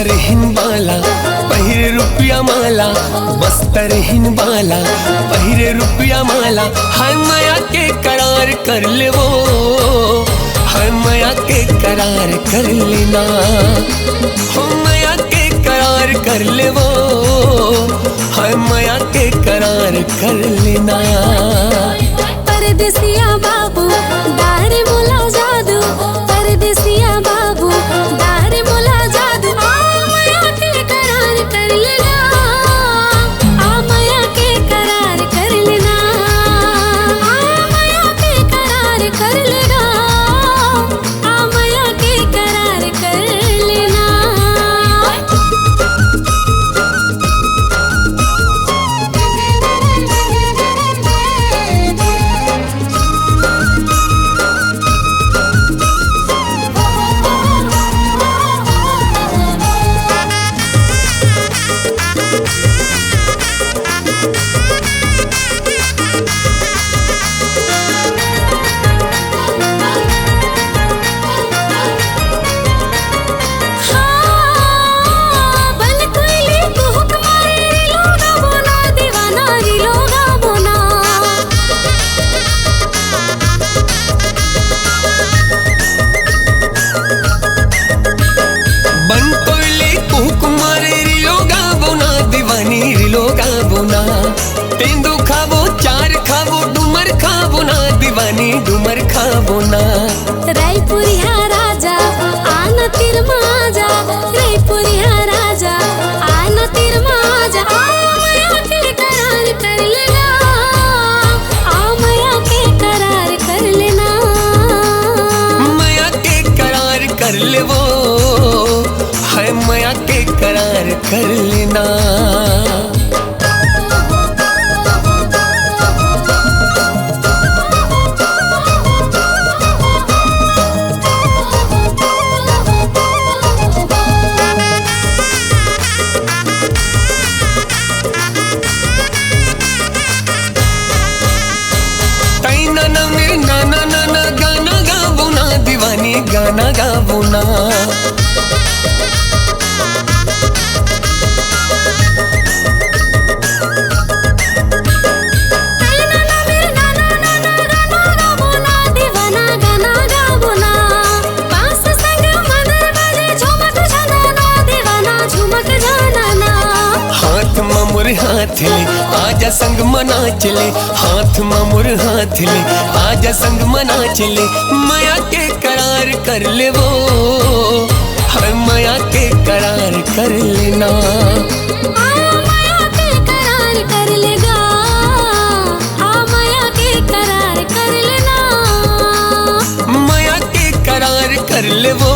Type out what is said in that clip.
बस्तर हिंबाला पहिरे रुपया माला, बस्तर हिंबाला पहिरे रुपया माला। हाय माया के करार कर ले वो, हाय माया के करार कर लेना, हो माया के करार कर ले वो, हाय माया के करार कर लेना। परदेसिया बाबू दारे मोला जादू, परदेसिया बाबू दारे मोला जादू। आ माया के करार कर लेना, आ माया के करार कर लेना, आ माया के करार कर लेना, आ माया के करार कर लेना। तेंदू खाबो चार खाबो डुमर खाबो ना दीवानी डुमर खाबो ना। रायपुरिया राजा आना तिर माजा, रायपुरिया राजा आना तिर माजा। आ माया के करार कर लेना, आ माया के करार कर लेना, माया के करार कर ले वो, हाय माया के करार कर लेना। गाना गाबो ना दीवानी गाना गाबो ना। हाथ ले आजा संग मना चले, हाथ मामुर हाथ ले आजा संग मना चले। माया के करार कर ले वो, हर माया के करार कर लेना, आ माया के करार कर लेगा, आ माया के करार कर लेना, माया के करार कर ले वो।